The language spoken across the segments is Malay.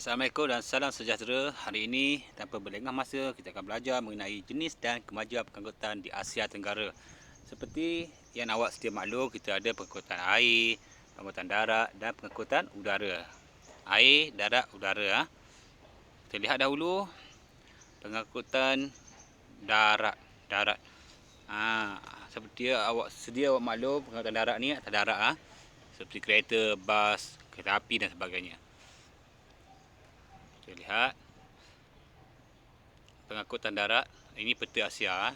Assalamualaikum dan salam sejahtera. Hari ini tanpa berlengah masa kita akan belajar mengenai jenis dan kemajuan pengangkutan di Asia Tenggara. Seperti yang awak sedia maklum, kita ada pengangkutan air, pengangkutan darat dan pengangkutan udara. Air, darat, udara. Kita lihat dahulu pengangkutan darat. Seperti awak maklum, pengangkutan darat ni atas darat seperti kereta, bas, kereta api dan sebagainya. Kita lihat pengangkutan darat, ini peta Asia.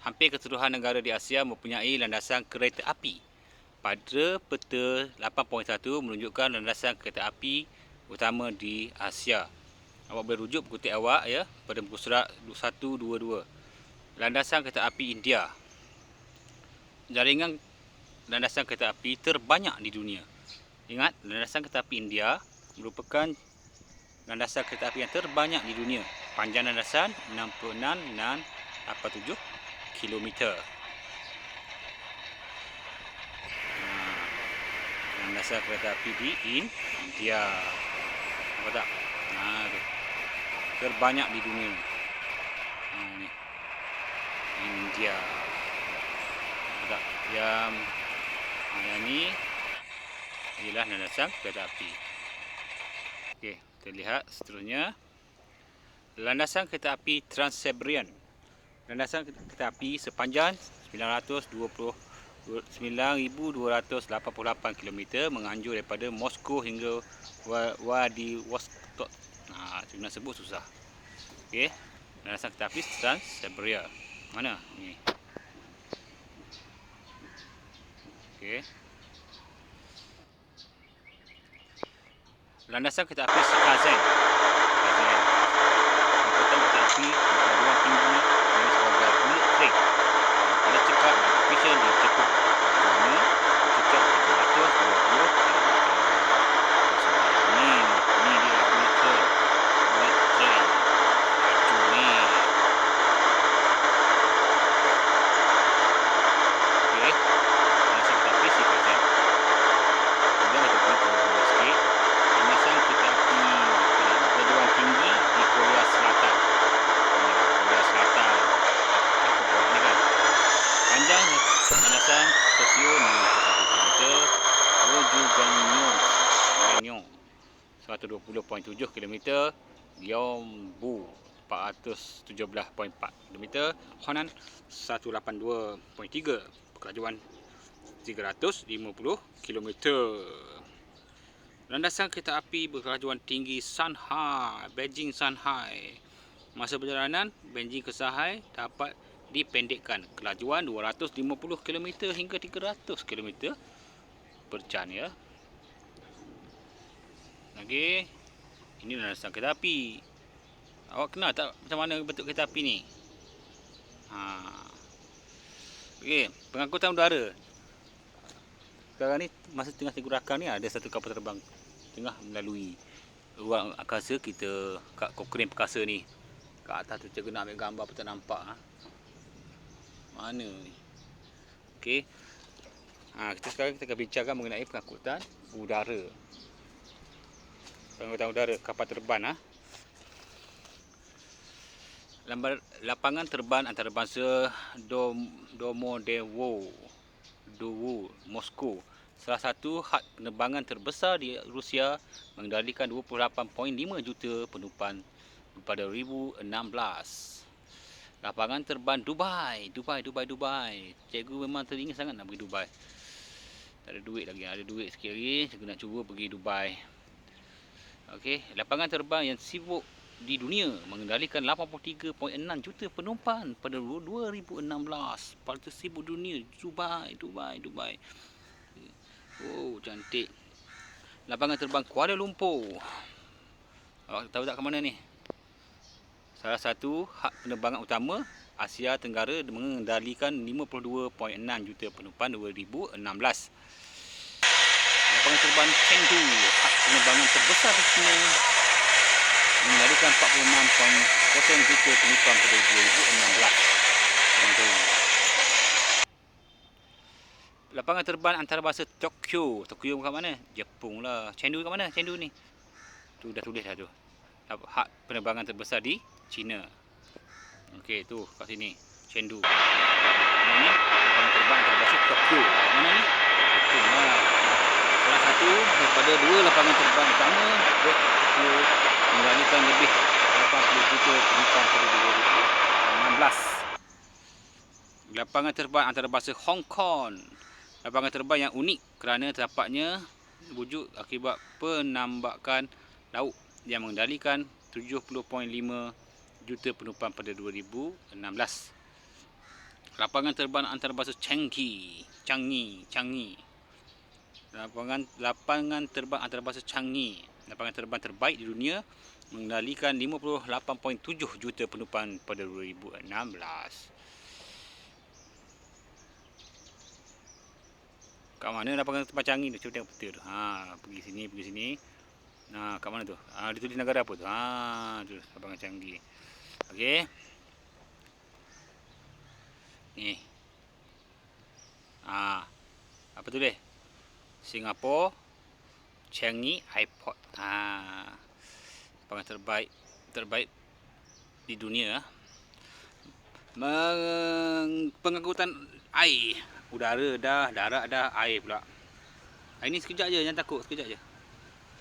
Hampir keseluruhan negara di Asia mempunyai landasan kereta api. Pada peta 8.1 menunjukkan landasan kereta api utama di Asia. Awak boleh rujuk buku teks awak ya pada buku surat 122. Landasan kereta api India. Jaringan landasan kereta api terbanyak di dunia. Ingat, landasan kereta api India merupakan landasan kereta api yang terbanyak di dunia. Panjang landasan 66,87 km. Landasan kereta api di India. Nampak tak? Terbanyak di dunia. Ni. India. Nampak tak? Yang ni ialah landasan kereta api. Okey, kita lihat seterusnya. Landasan kereta api Trans-Siberian. Landasan kereta api sepanjang 9,288 km menganjur daripada Moskow hingga Vladivostok. Nak sebut susah. Okey, landasan kereta api Trans-Siberian. Mana? Ni. Okey. Landasan kereta api Shikazen. Angkutan kereta api berjalan tinggi ini sebagai bullet train. Pada cekak efisien di Jepun. Tujuannya cekak 720 km. Ni dia bullet train. Bullet train. Laju ni. Okey. Landasan kereta api Shikazen. Kemudian kita pergi ke bawah sikit. Landasan kereta api berjalan tinggi di Korea Selatan. Korea Selatan. Ni kan. Panjang landasan Tokyo 61 km. Menuju Gangneung 120.7 km. Gyeongbu 417.4 km. Honan 182.3 kelajuan 350 km. Landasan kereta api berkelajuan tinggi Shanghai, Beijing Shanghai. Masa perjalanan Beijing ke Shanghai dapat dipendekkan kelajuan 250 km hingga 300 km per jam ya. Lagi, ini landasan kereta api. Awak kenal tak macam mana bentuk kereta api ni? Okey, pengangkutan udara. Sekarang ni masa tengah tegurakan ni ada satu kapal terbang tengah melalui ruang angkasa kita kat Cochrane perkasa ni. Kat atas tu cikgu nak ambil gambar pun tak nampak. Mana ni? Okey. Sekarang kita akan bincangkan mengenai pengangkutan udara. Pengangkutan udara kapal terbang Lapangan terbang antarabangsa Domodedovo, Moskow. Salah satu had penerbangan terbesar di Rusia mengendalikan 28.5 juta penumpang pada 2016. Lapangan terbang Dubai. Cikgu memang teringin sangat nak pergi Dubai. Tak ada duit lagi. Ada duit sikit lagi, cikgu nak cuba pergi Dubai. Okey, lapangan terbang yang sibuk di dunia mengendalikan 83.6 juta penumpang pada 2016. Paling tersibuk dunia Dubai. Oh, cantik. Lapangan terbang Kuala Lumpur. Awak tahu tak ke mana ni? Salah satu hak penerbangan utama Asia Tenggara mengendalikan 52.6 juta penumpang 2016. Lapangan terbang Chengdu, hak penerbangan terbesar di China, mengendalikan 46.0 juta penumpang pada 2016. Lapangan terbang antarabangsa Tokyo. Tokyo kat mana? Jepun lah. Chengdu kat mana? Chengdu ni. Tu dah tulis dah tu. Hak penerbangan terbesar di China. Okey, tu kat sini. Chengdu. Ini lapangan terbang antarabangsa Tokyo. Mana ni? Jepun lah. Salah satu daripada 2 lapangan terbang utama di Tokyo melayani lebih 80 juta penumpang pada 2016. Lapangan terbang antarabangsa Hong Kong. Lapangan terbang yang unik kerana terdapatnya wujud akibat penambakan laut yang mengendalikan 70.5 juta penumpang pada 2016. Lapangan terbang antarabangsa Changi. Lapangan terbang antarabangsa Changi. Lapangan terbang terbaik di dunia mengendalikan 58.7 juta penumpang pada 2016. Kat mana lapangan terbang Changi tu? Cuba tengok peta tu. Pergi sini. Kat mana tu? Dia tulis negara apa tu? Tu lapangan Changi. Okey. Ni. Apa tu dia? Singapore Changi Airport. Lapangan terbaik di dunia. Pengangkutan air, udara dah, darat dah, air pula. Ini sekejap je, jangan takut, sekejap je.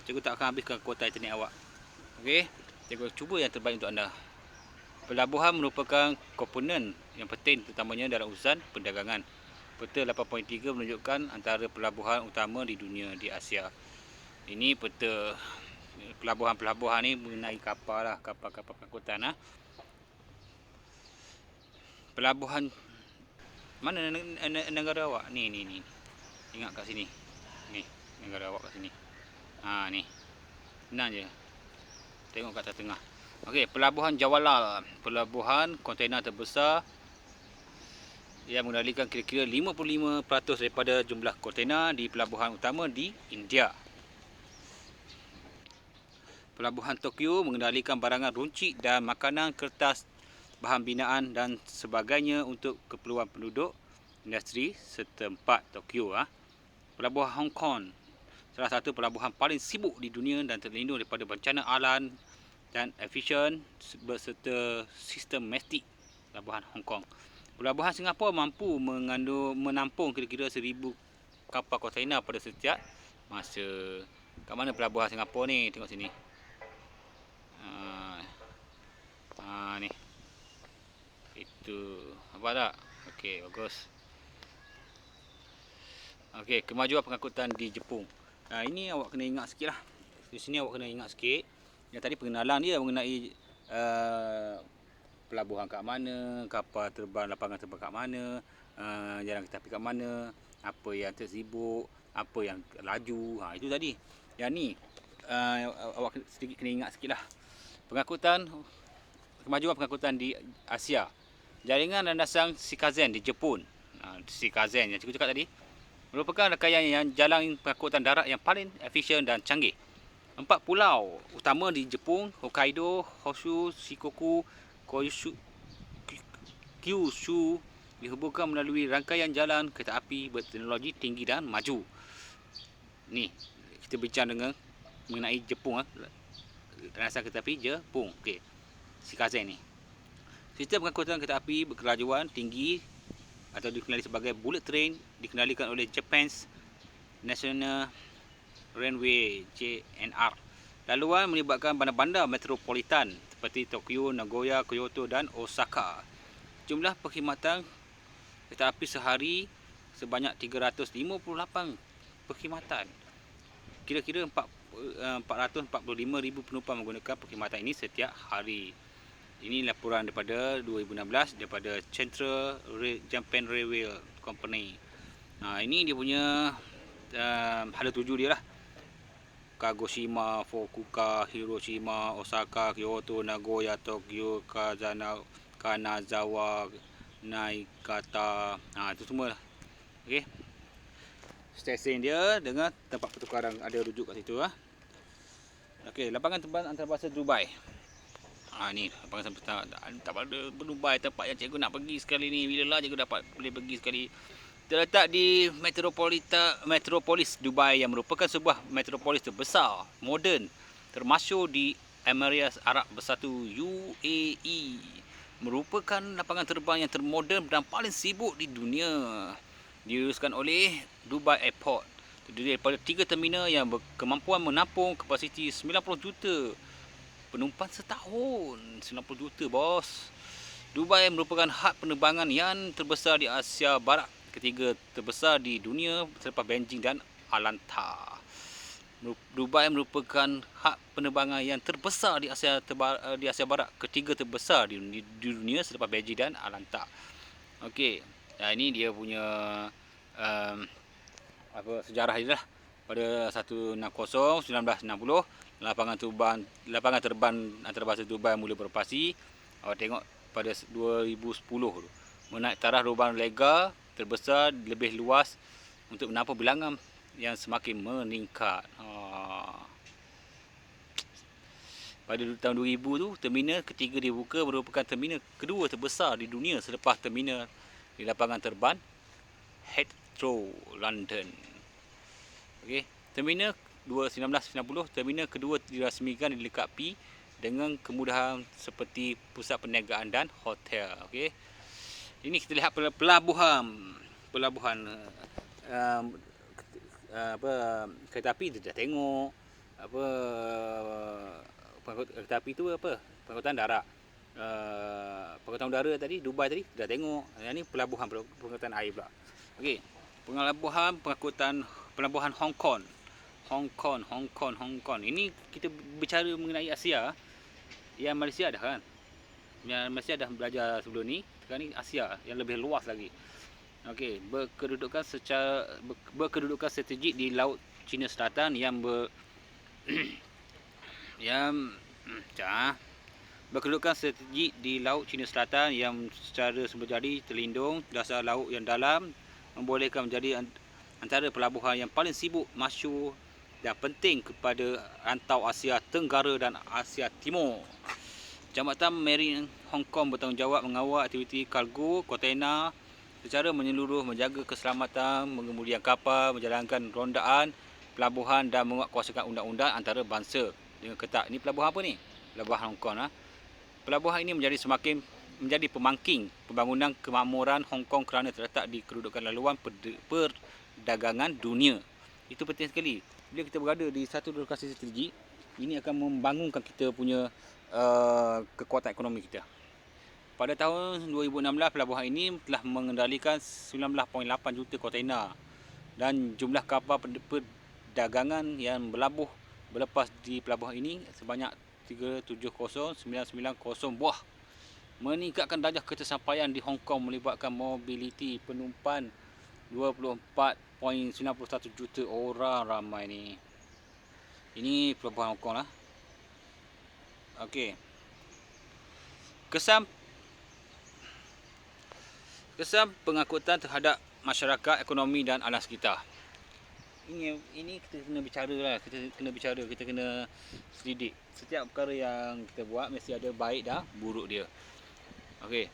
Cikgu tak akan habiskan kuota internet awak. Okey, cikgu cuba yang terbaik untuk anda. Pelabuhan merupakan komponen yang penting terutamanya dalam urusan perdagangan. Peta 8.3 menunjukkan antara pelabuhan utama di dunia di Asia. Ini peta pelabuhan-pelabuhan ni mengenai kapal lah, kapal-kapal pengangkutan lah. Pelabuhan mana negara awak? Ni. Ingat kat sini. Ni negara awak kat sini. Ni. Senang je. Tengok kat tengah. Okey, pelabuhan Jawahar, pelabuhan kontainer terbesar yang mengendalikan kira-kira 55% daripada jumlah kontainer di pelabuhan utama di India. Pelabuhan Tokyo mengendalikan barangan runcit dan makanan, kertas, bahan binaan dan sebagainya untuk keperluan penduduk industri setempat Tokyo. Pelabuhan Hong Kong, salah satu pelabuhan paling sibuk di dunia dan terlindung daripada bencana alam dan efisien berserta sistematik. Pelabuhan Hong Kong. Pelabuhan Singapura mampu menampung kira-kira 1,000 kapal kontainer pada setiap masa. Kat mana pelabuhan Singapura ni? Tengok sini. Ni. Itu. Nampak tak? Okey, bagus. Okey, kemajuan pengangkutan di Jepun. Ini awak kena ingat sikit lah. Di sini awak kena ingat sikit. Yang tadi pengenalan dia mengenai pelabuhan kat mana, kapal terbang, lapangan terbang kat mana, jalan kereta api kat mana, apa yang tersibuk, apa yang laju. Itu tadi. Yang ni awak sedikit kena ingat sikit lah. Kemajuan pengangkutan di Asia. Jaringan landasan Shikazen di Jepun. Shikazen yang cikgu cakap tadi merupakan rangkaian yang jalan pengangkutan darat yang paling efisien dan canggih. 4 pulau utama di Jepun, Hokkaido, Honshu, Shikoku, Kyushu dihubungkan melalui rangkaian jalan kereta api berteknologi tinggi dan maju. Ni, kita bincang mengenai Jepun. Landasan kereta api Jepun. Okey. Shikazen ni. Sistem pengangkutan kereta api berkelajuan tinggi atau dikenali sebagai bullet train dikendalikan oleh Japan's National Railway JNR. Laluan melibatkan bandar-bandar metropolitan seperti Tokyo, Nagoya, Kyoto dan Osaka. Jumlah perkhidmatan kereta api sehari sebanyak 358 perkhidmatan. Kira-kira 445,000 penumpang menggunakan perkhidmatan ini setiap hari. Ini laporan daripada 2016 daripada Central Japan Railway Company. Ini dia punya hala tuju dia lah. Kagoshima, Fukuoka, Hiroshima, Osaka, Kyoto, Nagoya, Tokyo, Kanazawa, Naigata. Itu semua lah. Okey. Stesen dia dengan tempat pertukaran ada rujuk kat situ lah. Okey, lapangan terbang antarabangsa Dubai. Ni lapangan terbang Dubai, tempat yang cikgu nak pergi sekali ni. Bila lah cikgu boleh pergi sekali. Terletak di metropolis Dubai yang merupakan sebuah metropolis terbesar, moden termasyur di Emirat Arab Bersatu UAE, merupakan lapangan terbang yang termoden dan paling sibuk di dunia. Diuruskan oleh Dubai Airport, terdiri daripada 3 terminal yang berkemampuan menampung kapasiti 90 juta penumpang setahun. 90 juta, bos. Dubai merupakan hub penerbangan yang terbesar di Asia Barat, ketiga terbesar di dunia selepas Beijing dan Atlanta. Dubai merupakan hub penerbangan yang terbesar di Asia Barat, ketiga terbesar di dunia selepas Beijing dan Atlanta. Okey, ini dia punya sejarah dia lah. Pada 1960 lapangan terbang antarabangsa Dubai mula beroperasi. Awak tengok pada 2010 tu, menaik taraf lubang lega terbesar lebih luas untuk menampung bilangan yang semakin meningkat. Pada tahun 2000 tu, terminal ketiga dibuka, merupakan terminal kedua terbesar di dunia selepas terminal di lapangan terbang Heathrow, London. Okey, terminal 1990, terminal kedua dirasmikan dilengkapi dengan kemudahan seperti pusat perniagaan dan hotel. Okey. Ini kita lihat pelabuhan kereta api kita dah tengok. Kereta api tu pengangkutan darat. Pengangkutan udara tadi, Dubai tadi dah tengok. Yang ni pelabuhan pengangkutan air pula. Okey. Pelabuhan Hong Kong. Ini kita bicara mengenai Asia. Yang Malaysia dah kan. Yang Malaysia dah belajar sebelum ni. Sekarang ni Asia yang lebih luas lagi. Okey, berkedudukan strategik di Laut Cina Selatan berkedudukan strategik di Laut Cina Selatan yang secara sumberjadi terlindung, dasar laut yang dalam membolehkan menjadi antara pelabuhan yang paling sibuk, masyhur dan penting kepada rantau Asia Tenggara dan Asia Timur. Jambatan Marine Hong Kong bertanggungjawab mengawal aktiviti kargo, kontainer secara menyeluruh, menjaga keselamatan mengemudikan kapal, menjalankan rondaan pelabuhan dan menguatkuasakan undang-undang antarabangsa dengan ketat. Ini pelabuhan apa ni? Pelabuhan Hong Kong. Pelabuhan ini menjadi pemangking pembangunan kemakmuran Hong Kong kerana terletak di kedudukan laluan perdagangan dunia. Itu penting sekali. Bila kita berada di satu lokasi strategik, ini akan membangunkan kita punya kekuatan ekonomi kita. Pada tahun 2016, pelabuhan ini telah mengendalikan 19.8 juta kontainer dan jumlah kapal perdagangan yang berlepas di pelabuhan ini sebanyak 370,990 buah. Meningkatkan darjah ketersampaian di Hong Kong melibatkan mobiliti penumpang 24.91 juta orang ramai ni. Ini pelabuhan Hong Kong lah. Okey. Kesan pengangkutan terhadap masyarakat, ekonomi dan alam sekitar. Ini kita kena bicara lah. Kita kena selidik. Setiap perkara yang kita buat mesti ada baik dan buruk dia. Okey.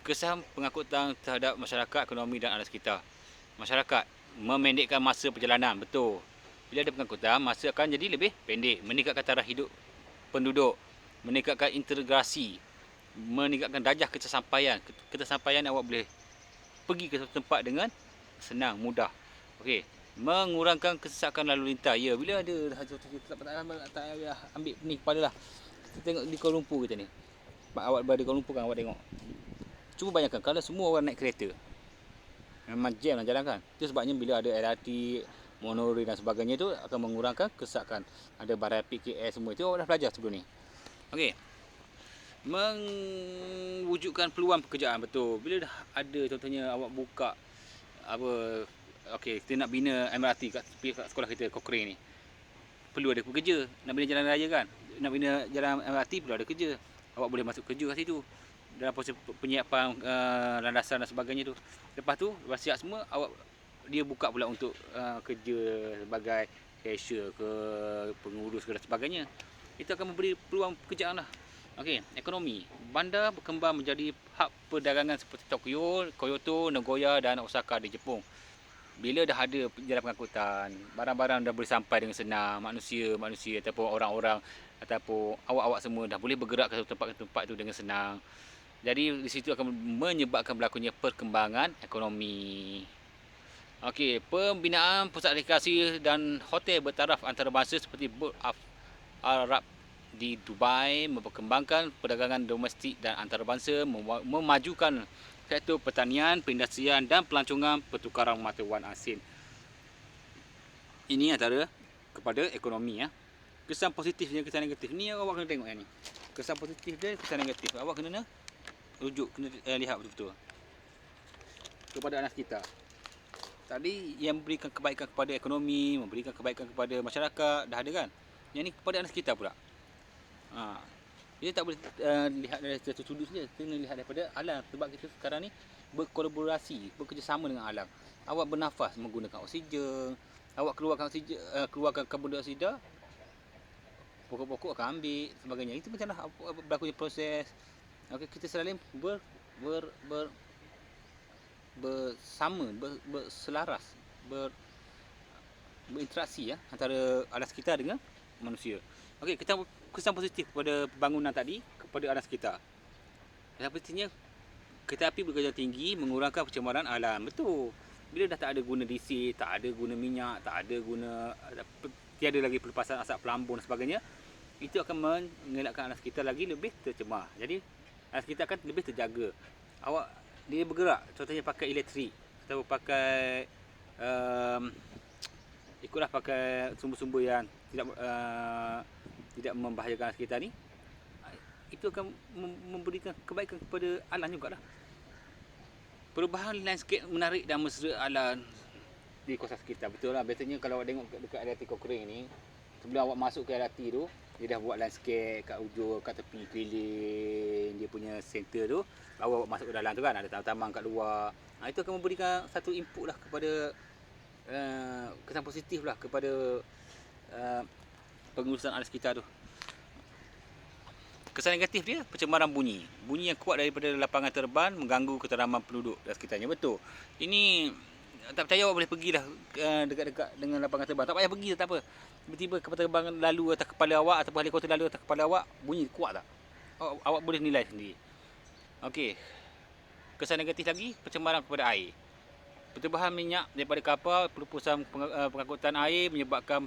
Kesan pengangkutan terhadap masyarakat, ekonomi dan alam sekitar. Masyarakat memendekkan masa perjalanan, betul. Bila ada pengangkutan, masa akan jadi lebih pendek, meningkatkan taraf hidup penduduk, meningkatkan integrasi, meningkatkan darjah ketersampaian. Ketersampaian awak boleh pergi ke satu tempat dengan senang, mudah. Okey, mengurangkan kesesakan lalu lintas. Ya, bila ada tak ambil ni kepala lah. Kita tengok di Kuala Lumpur kita ni. Awak berada di Kuala Lumpur kan, awak tengok. Cuba bayangkan kalau semua orang naik kereta. Memang jam lah jalan kan. Itu sebabnya bila ada LRT, monorail dan sebagainya tu akan mengurangkan kesesakan. Ada barai PKS semua itu awak dah belajar sebelum ni. Okey. Mewujudkan peluang pekerjaan, betul. Bila dah ada contohnya awak buka okey, kita nak bina MRT kat sekolah kita Cochrane ni. Perlu ada pekerja. Nak bina jalan raya kan, nak bina jalan MRT perlu ada kerja. Awak boleh masuk kerja kat situ dalam proses penyiapan landasan dan sebagainya tu. Lepas tu siap semua, dia buka pula untuk kerja sebagai cashier ke, pengurus ke dan sebagainya. Itu akan memberi peluang pekerjaan lah. Okey, ekonomi. Bandar berkembang menjadi hub perdagangan seperti Tokyo, Kyoto, Nagoya dan Osaka di Jepun. bila dah ada jalan pengangkutan, barang-barang dah boleh sampai dengan senang, manusia ataupun orang-orang ataupun awak-awak semua dah boleh bergerak ke tempat itu dengan senang. Jadi di situ akan menyebabkan berlakunya perkembangan ekonomi. Okey, pembinaan pusat rekreasi dan hotel bertaraf antarabangsa seperti Burj Arab di Dubai memperkembangkan perdagangan domestik dan antarabangsa, memajukan sektor pertanian, perindustrian dan pelancongan pertukaran mata wang asing. Ini antara kepada ekonomi ya. Kesan positif dan kesan negatif. Ni awak kena tengok yang ni. Kesan positif dia, kesan negatif. Awak kena rujuk, kena lihat betul-betul. Kepada anak kita. Tadi yang memberikan kebaikan kepada ekonomi, memberikan kebaikan kepada masyarakat, dah ada kan? Yang ni kepada anak kita pula. Kita tak boleh lihat dari satu sudut saja. Kena lihat daripada alam. Sebab kita sekarang ni berkolaborasi, bekerjasama dengan alam. Awak bernafas menggunakan oksigen. Awak keluarkan karbon dioksida, pokok-pokok akan ambil sebagainya. Itu macam mana berlakunya proses. Okay, kita selalu bersama, berselaras, berinteraksi ya antara alam sekitar dengan manusia. Okey, kita kesan positif kepada pembangunan tadi kepada alam sekitar. Kesan positifnya, kereta api berdarjah tinggi mengurangkan pencemaran alam. Betul. Bila dah tak ada guna diesel, tak ada guna minyak, tiada lagi pelepasan asap pelambung dan sebagainya, itu akan mengelakkan alam sekitar lagi lebih tercemar. Jadi alam sekitar akan lebih terjaga. Dia bergerak, contohnya pakai elektrik atau pakai ikutlah pakai sumber-sumber yang tidak membahayakan sekitar ni, itu akan memberikan kebaikan kepada alam jugalah. Perubahan landscape menarik dan mesra alam di kawasan sekitar. Betul lah, biasanya kalau awak tengok dekat LRT Kokering ni, sebelum awak masuk ke LRT tu, dia dah buat landscape kat ujung, kat tepi keliling dia punya center tu. Awak masuk ke dalam tu kan, ada taman-taman kat luar. Itu akan memberikan satu input lah kepada kesan positif lah kepada pengurusan alam sekitar tu. Kesan negatif dia, pencemaran bunyi. Bunyi yang kuat daripada lapangan terbang mengganggu keteraman penduduk dan sekitarnya. Betul. Ini tak percaya awak boleh pergi dah dekat-dekat dengan lapangan terbang. Tak payah pergi tak apa. Tiba-tiba kapal terbang lalu atas kepala awak ataupun helikopter lalu atas kepala awak, bunyi kuat tak? Awak boleh nilai sendiri. Okey. Kesan negatif lagi, pencemaran kepada air. Pertumpahan minyak daripada kapal, pelupusan pengangkutan air menyebabkan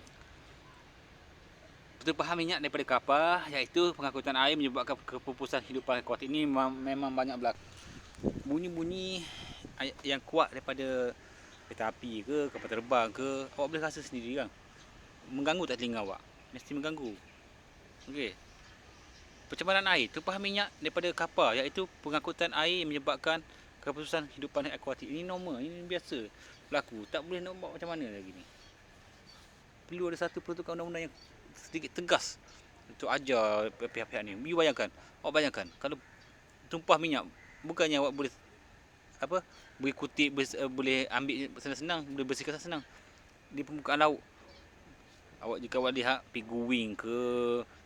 pertumpahan minyak daripada kapal, iaitu pengangkutan air menyebabkan kepupusan hidupan akuatik. Ini memang banyak berlaku. Bunyi-bunyi yang kuat daripada kereta api ke, kapal terbang ke, awak boleh rasa sendiri kan. Mengganggu tak telinga awak? Mesti mengganggu. Okey. Pencemaran air, tumpahan minyak daripada kapal, iaitu pengangkutan air menyebabkan keputusan hidupan akuatik. Ini normal, ini biasa berlaku. Tak boleh nak buat macam mana lagi ni. Perlu ada satu peruntukan undang-undang yang sedikit tegas untuk ajar pihak-pihak ni. Awak bayangkan kalau tumpah minyak, bukannya awak boleh boleh kutip, boleh ambil senang-senang, boleh bersihkan senang di permukaan laut. Jika awak lihat piguing ke,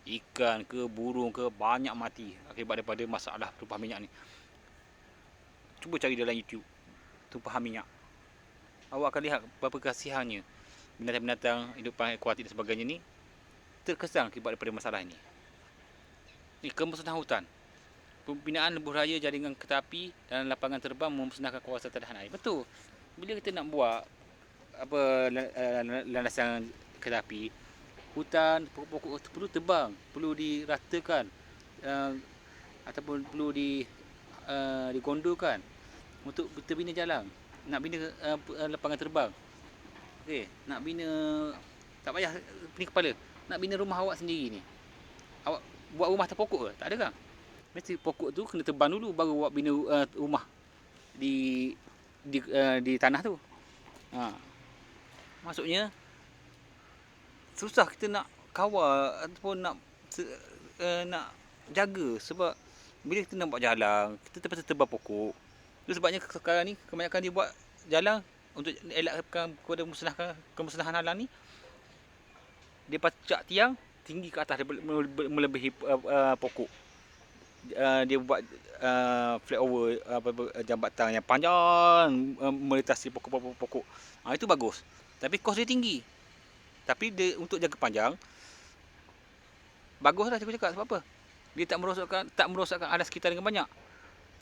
ikan ke, burung ke, banyak mati akibat daripada masalah tumpahan minyak ni. Cuba cari dalam YouTube tumpahan minyak. Awak akan lihat berapa kasihannya binatang-binatang hidupan akuatik dan sebagainya ni terkesan akibat daripada masalah ini. Ni kemusnahan hutan. Pembinaan lebuh raya jaringan kereta api dan lapangan terbang memusnahkan kawasan tadahan air. Betul. Bila kita nak buat landasan kereta api, hutan, pokok-pokok perlu tebang, perlu diratakan, ataupun perlu digondolkan untuk terbina jalan. Nak bina lapangan terbang. Okey, nak bina, tak payah pening kepala. Nak bina rumah awak sendiri ni, awak buat rumah atas pokok ke? Tak ada kan? Mesti pokok tu kena tebang dulu baru awak bina rumah di tanah tu. Maksudnya susah kita nak kawal ataupun nak jaga, sebab bila kita nak buat jalan, kita terpaksa tebang pokok. Itu sebabnya sekarang ni kebanyakan dia buat jalan untuk elakkan kepada kemusnahan alam ni. Dia pacak tiang tinggi ke atas, melebihi pokok. Dia buat flyover, jambatan yang panjang melintasi pokok-pokok Itu bagus. Tapi kos dia tinggi. Tapi dia untuk jangka panjang baguslah cikgu cakap. Sebab apa? Dia tak merosakkan alas sekitar dengan banyak.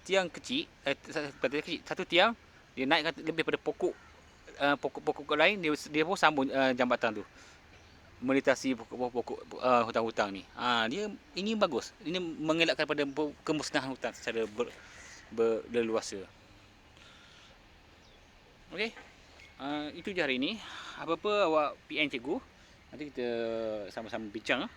Tiang kecil, satu tiang dia naikkan lebih pada pokok lain, dia pun sambung jambatan tu, melintasi pokok hutan-hutan ni. Ini bagus. Ini mengelakkan pada kemusnahan hutan secara berleluasa. Okey. Itu je hari ini. Apa-apa awak PN cikgu. Nanti kita sama-sama bincang.